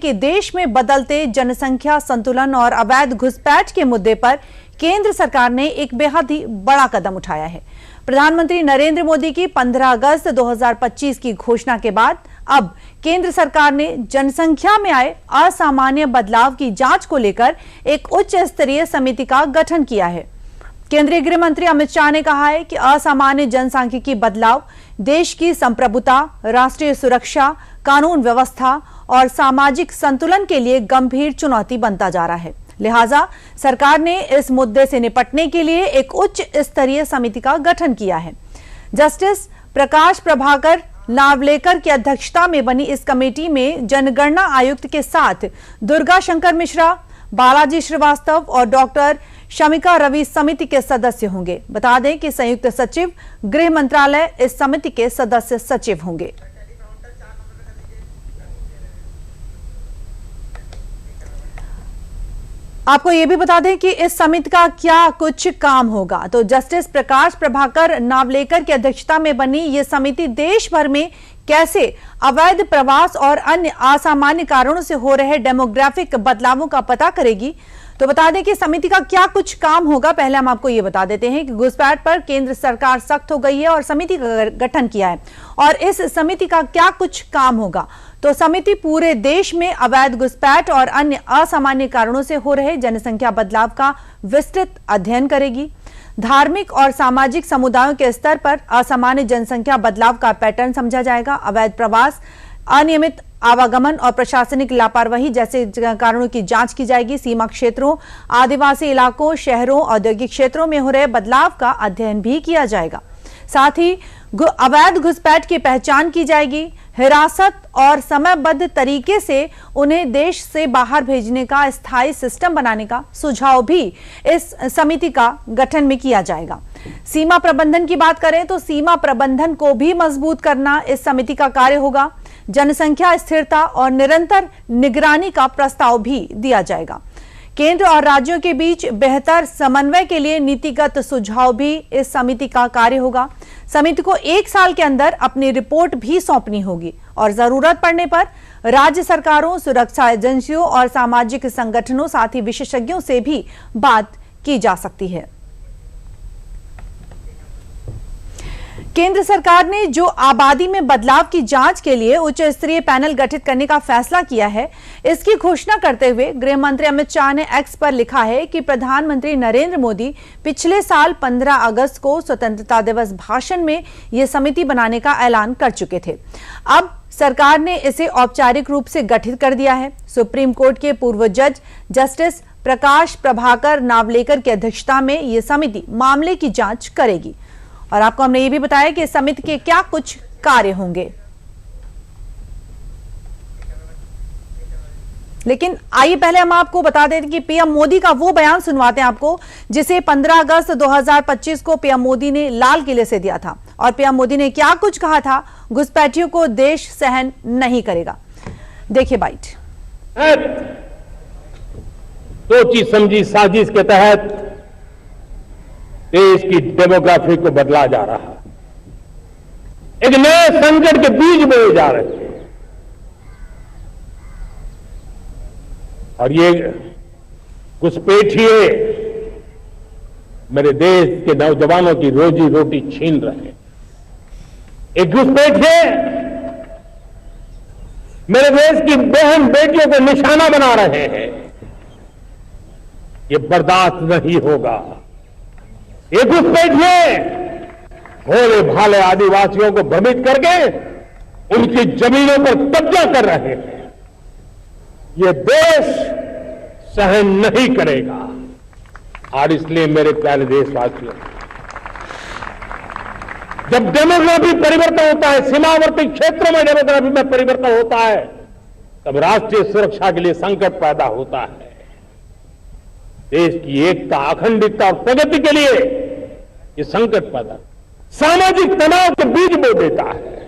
कि देश में बदलते जनसंख्या संतुलन और अवैध घुसपैठ के मुद्दे पर केंद्र सरकार ने एक बेहद ही बड़ा कदम उठाया है। प्रधानमंत्री नरेंद्र मोदी की 15 अगस्त 2025 की घोषणा के बाद अब केंद्र सरकार ने जनसंख्या में आए असामान्य बदलाव की जांच को लेकर एक उच्च स्तरीय समिति का गठन किया है। केंद्रीय गृह मंत्री अमित शाह ने कहा है कि असामान्य जनसांख्यिकी बदलाव देश की संप्रभुता, राष्ट्रीय सुरक्षा, कानून व्यवस्था और सामाजिक संतुलन के लिए गंभीर चुनौती बनता जा रहा है। लिहाजा सरकार ने इस मुद्दे से निपटने के लिए एक उच्च स्तरीय समिति का गठन किया है। जस्टिस प्रकाश प्रभाकर नावलेकर की अध्यक्षता में बनी इस कमेटी में जनगणना आयुक्त के साथ दुर्गा शंकर मिश्रा, बालाजी श्रीवास्तव और डॉक्टर शमिका रवि समिति के सदस्य होंगे। बता दें कि संयुक्त सचिव गृह मंत्रालय इस समिति के सदस्य सचिव होंगे। आपको यह भी बता दें कि इस समिति का क्या कुछ काम होगा। तो जस्टिस प्रकाश प्रभाकर नावलेकर की अध्यक्षता में बनी यह समिति देश भर में कैसे अवैध प्रवास और अन्य असामान्य कारणों से हो रहे डेमोग्राफिक बदलावों का पता करेगी। तो बता दें कि समिति का क्या कुछ काम होगा। पहले हम आपको ये बता देते हैं कि घुसपैठ पर केंद्र सरकार सख्त हो गई है और समिति का गठन किया है। और इस समिति का क्या कुछ काम होगा, तो समिति पूरे देश में अवैध घुसपैठ और अन्य असामान्य कारणों से हो रहे जनसंख्या बदलाव का विस्तृत अध्ययन करेगी। धार्मिक और सामाजिक समुदायों के स्तर पर असामान्य जनसंख्या बदलाव का पैटर्न समझा जाएगा। अवैध प्रवास, अनियमित आवागमन और प्रशासनिक लापरवाही जैसे कारणों की जांच की जाएगी। सीमा क्षेत्रों, आदिवासी इलाकों, शहरों, औद्योगिक क्षेत्रों में हो रहे बदलाव का अध्ययन भी किया जाएगा। साथ ही अवैध घुसपैठ की पहचान की जाएगी। हिरासत और समयबद्ध तरीके से उन्हें देश से बाहर भेजने का स्थायी सिस्टम बनाने का सुझाव भी इस समिति का गठन में किया जाएगा। सीमा प्रबंधन की बात करें तो सीमा प्रबंधन को भी मजबूत करना इस समिति का कार्य होगा। जनसंख्या स्थिरता और निरंतर निगरानी का प्रस्ताव भी दिया जाएगा। केंद्र और राज्यों के बीच बेहतर समन्वय के लिए नीतिगत सुझाव भी इस समिति का कार्य होगा। समिति को 1 साल के अंदर अपनी रिपोर्ट भी सौंपनी होगी और जरूरत पड़ने पर राज्य सरकारों, सुरक्षा एजेंसियों और सामाजिक संगठनों साथ ही विशेषज्ञों से भी बात की जा सकती है। केंद्र सरकार ने जो आबादी में बदलाव की जांच के लिए उच्च स्तरीय पैनल गठित करने का फैसला किया है, इसकी घोषणा करते हुए गृह मंत्री अमित शाह ने एक्स पर लिखा है कि प्रधानमंत्री नरेंद्र मोदी पिछले साल 15 अगस्त को स्वतंत्रता दिवस भाषण में यह समिति बनाने का ऐलान कर चुके थे। अब सरकार ने इसे औपचारिक रूप से गठित कर दिया है। सुप्रीम कोर्ट के पूर्व जज जस्टिस प्रकाश प्रभाकर नावलेकर की अध्यक्षता में यह समिति मामले की जांच करेगी। और आपको हमने ये भी बताया कि इस समिति के क्या कुछ कार्य होंगे। लेकिन आइए पहले हम आपको बता दें कि पीएम मोदी का वो बयान सुनवाते हैं आपको, जिसे 15 अगस्त 2025 को पीएम मोदी ने लाल किले से दिया था। और पीएम मोदी ने क्या कुछ कहा था, घुसपैठियों को देश सहन नहीं करेगा। देखिए बाइट। सोची समझी साजिश के तहत देश की डेमोग्राफी को बदला जा रहा है। एक नए संकट के बीज बोए जा रहे हैं और ये घुसपैठिए मेरे देश के नौजवानों की रोजी रोटी छीन रहे हैं। एक घुसपैठिए मेरे देश की बहन बेटियों को निशाना बना रहे हैं। ये बर्दाश्त नहीं होगा। ये घुसपैठिए भोले भाले आदिवासियों को भ्रमित करके उनकी जमीनों पर कब्जा कर रहे हैं। ये देश सहन नहीं करेगा। और इसलिए मेरे प्यारे देशवासियों, जब डेमोग्राफी परिवर्तन होता है, सीमावर्ती क्षेत्रों में डेमोग्राफी में परिवर्तन होता है, तब राष्ट्रीय सुरक्षा के लिए संकट पैदा होता है। देश की एकता, अखंडता और प्रगति के लिए ये संकट पैदा, सामाजिक तनाव के बीज बो देता है।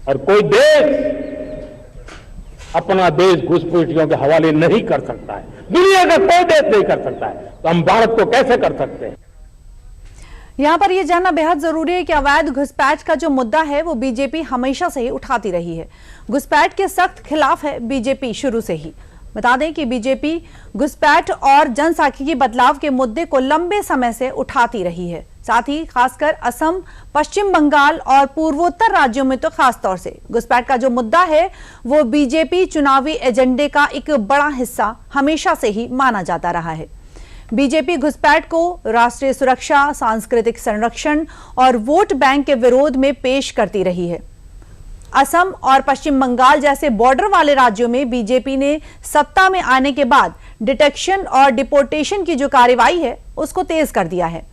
और कोई देश अपना देश घुसपैठियों के हवाले नहीं कर सकता है। दुनिया का कोई देश नहीं कर सकता है, तो हम भारत को कैसे कर सकते हैं। यहाँ पर यह जानना बेहद जरूरी है कि अवैध घुसपैठ का जो मुद्दा है वो बीजेपी हमेशा से ही उठाती रही है। घुसपैठ के सख्त खिलाफ है बीजेपी शुरू से ही। बता दें कि बीजेपी घुसपैठ और जनसांख्यिकी बदलाव के मुद्दे को लंबे समय से उठाती रही है। साथ ही खासकर असम, पश्चिम बंगाल और पूर्वोत्तर राज्यों में तो खास तौर से घुसपैठ का जो मुद्दा है वो बीजेपी चुनावी एजेंडे का एक बड़ा हिस्सा हमेशा से ही माना जाता रहा है। बीजेपी घुसपैठ को राष्ट्रीय सुरक्षा, सांस्कृतिक संरक्षण और वोट बैंक के विरोध में पेश करती रही है। असम और पश्चिम बंगाल जैसे बॉर्डर वाले राज्यों में बीजेपी ने सत्ता में आने के बाद डिटेक्शन और डिपोर्टेशन की जो कार्रवाई है उसको तेज कर दिया है।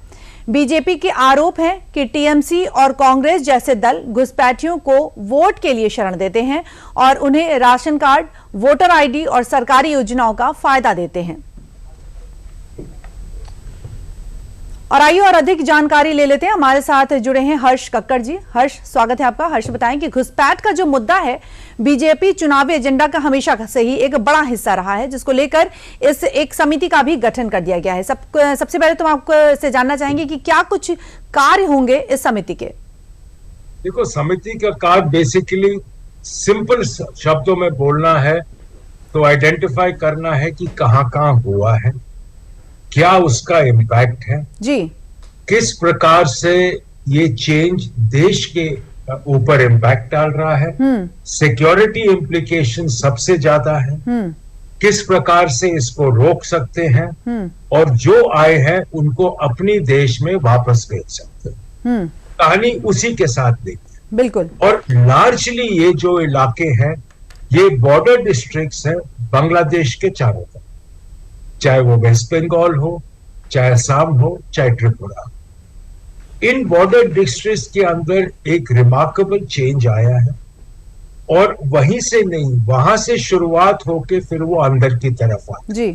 बीजेपी के आरोप है कि टीएमसी और कांग्रेस जैसे दल घुसपैठियों को वोट के लिए शरण देते हैं और उन्हें राशन कार्ड, वोटर आईडी और सरकारी योजनाओं का फायदा देते हैं। और आइए और अधिक जानकारी ले लेते हैं। हमारे साथ जुड़े हैं हर्ष कक्कड़ जी। हर्ष, स्वागत है आपका। हर्ष, बताएं कि घुसपैठ का जो मुद्दा है बीजेपी चुनावी एजेंडा का हमेशा से ही एक बड़ा हिस्सा रहा है, जिसको लेकर इस एक समिति का भी गठन कर दिया गया है। सबसे पहले तो आपको से जानना चाहेंगे कि क्या कुछ कार्य होंगे इस समिति के। देखो, समिति का कार्य बेसिकली सिंपल शब्दों में बोलना है तो आइडेंटिफाई करना है कि कहां हुआ है, क्या उसका इम्पैक्ट है जी, किस प्रकार से ये चेंज देश के ऊपर इम्पैक्ट डाल रहा है, सिक्योरिटी इम्प्लीकेशन सबसे ज्यादा है, किस प्रकार से इसको रोक सकते हैं और जो आए हैं उनको अपनी देश में वापस भेज सकते हैं। कहानी उसी के साथ देखिए। बिल्कुल। और लार्जली ये जो इलाके हैं ये बॉर्डर डिस्ट्रिक्ट्स हैं बांग्लादेश के चारों तरफ, चाहे वो वेस्ट बंगाल हो, चाहे असम हो, चाहे त्रिपुरा। इन बॉर्डर डिस्ट्रिक्ट्स के अंदर एक रिमार्केबल चेंज आया है और वहीं से नहीं, वहां से शुरुआत होके फिर वो अंदर की तरफ आती जी।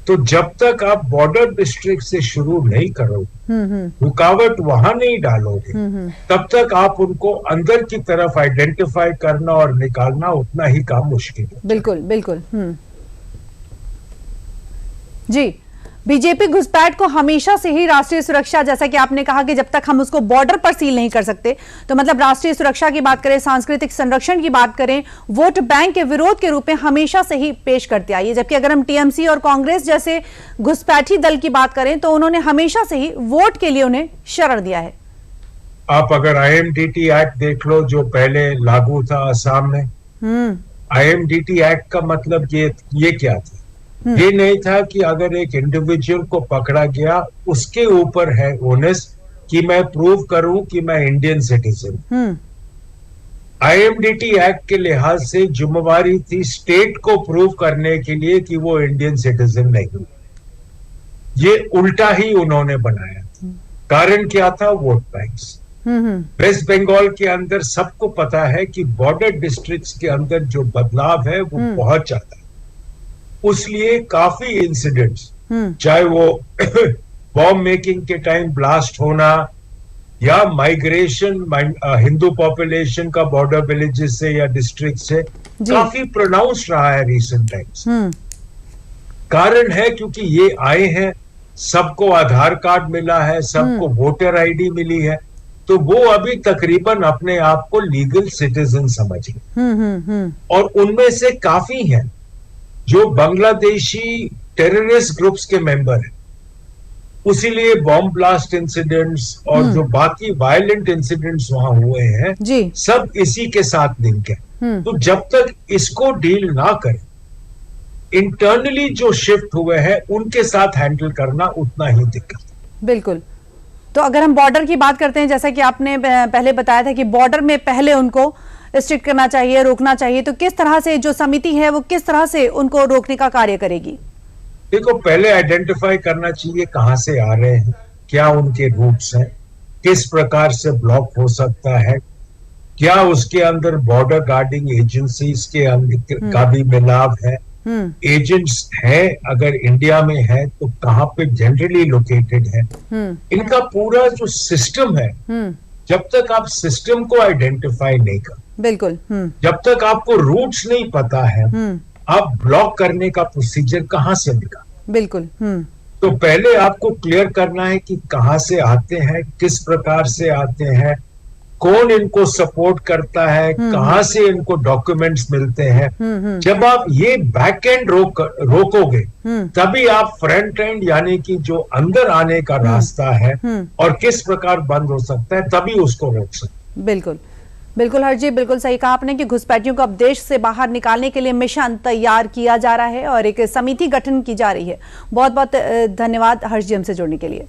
तो जब तक आप बॉर्डर डिस्ट्रिक्ट से शुरू नहीं करोगे, रुकावट वहां नहीं डालोगे, तब तक आप उनको अंदर की तरफ आइडेंटिफाई करना और निकालना उतना ही काम मुश्किल है। बिल्कुल बिल्कुल। जी, बीजेपी घुसपैठ को हमेशा से ही राष्ट्रीय सुरक्षा, जैसा कि आपने कहा कि जब तक हम उसको बॉर्डर पर सील नहीं कर सकते, तो मतलब राष्ट्रीय सुरक्षा की बात करें, सांस्कृतिक संरक्षण की बात करें, वोट बैंक के विरोध के रूप में हमेशा से ही पेश करते आई है। जबकि अगर हम टीएमसी और कांग्रेस जैसे घुसपैठी दल की बात करें तो उन्होंने हमेशा से ही वोट के लिए उन्हें शरण दिया है। आप अगर आईएमडीटी एक्ट देख लो जो पहले लागू था असम में, आईएमडीटी एक्ट का मतलब ये क्या था? ये नहीं था कि अगर एक इंडिविजुअल को पकड़ा गया उसके ऊपर है ओनस कि मैं प्रूव करूं कि मैं इंडियन सिटीजन। आईएमडीटी एक्ट के लिहाज से जिम्मेवारी थी स्टेट को प्रूव करने के लिए कि वो इंडियन सिटीजन नहीं। ये उल्टा ही उन्होंने बनाया था। कारण क्या था? Vote banks. वेस्ट बंगाल के अंदर सबको पता है कि बॉर्डर डिस्ट्रिक्ट्स के अंदर जो बदलाव है वो बहुत ज्यादा है। उसलिए काफी इंसिडेंट्स, चाहे वो बॉम्ब मेकिंग के टाइम ब्लास्ट होना या माइग्रेशन हिंदू पॉपुलेशन का बॉर्डर विलेजेस से या डिस्ट्रिक्ट से, काफी प्रोनाउंस रहा है रिसेंट टाइम्स। कारण है क्योंकि ये आए हैं, सबको आधार कार्ड मिला है, सबको वोटर आईडी मिली है, तो वो अभी तकरीबन अपने आप को लीगल सिटीजन समझे। और उनमें से काफी हैं जो बांग्लादेशी टेररिस्ट ग्रुप्स के मेंबर हैं। उसीलिए बॉम्ब ब्लास्ट इंसिडेंट्स और जो बाकी वायलेंट इंसिडेंट्स वहां हुए हैं सब इसी के साथ लिंक है। तो जब तक इसको डील ना करें, इंटरनली जो शिफ्ट हुए हैं उनके साथ हैंडल करना उतना ही दिक्कत है। बिल्कुल। तो अगर हम बॉर्डर की बात करते हैं, जैसा कि आपने पहले बताया था कि बॉर्डर में पहले उनको स्ट्रिक्ट करना चाहिए, रोकना चाहिए, तो किस तरह से जो समिति है वो किस तरह से उनको रोकने का कार्य करेगी? देखो, पहले आइडेंटिफाई करना चाहिए कहां से आ रहे हैं, क्या उनके रूट्स हैं, किस प्रकार से ब्लॉक हो सकता है, क्या उसके अंदर बॉर्डर गार्डिंग एजेंसीज के अंदर का भी मिलाव है, एजेंट्स है अगर इंडिया में है तो कहां पे जनरली लोकेटेड है। इनका पूरा जो सिस्टम है, जब तक आप सिस्टम को आइडेंटिफाई नहीं कर, बिल्कुल, जब तक आपको रूट्स नहीं पता है, आप ब्लॉक करने का प्रोसीजर कहां से निकाल? बिल्कुल। तो पहले आपको क्लियर करना है कि कहां से आते हैं, किस प्रकार से आते हैं, कौन इनको सपोर्ट करता है, कहां से इनको डॉक्यूमेंट्स मिलते हैं। जब आप ये बैक एंड रोकोगे तभी आप फ्रंट एंड यानी कि जो अंदर आने का रास्ता है और किस प्रकार बंद हो सकता है तभी उसको रोक सकते। बिल्कुल बिल्कुल हर्ष जी, बिल्कुल सही कहा आपने कि घुसपैठियों को अब देश से बाहर निकालने के लिए मिशन तैयार किया जा रहा है और एक समिति गठन की जा रही है। बहुत बहुत धन्यवाद हर्ष जी हमसे जुड़ने के लिए।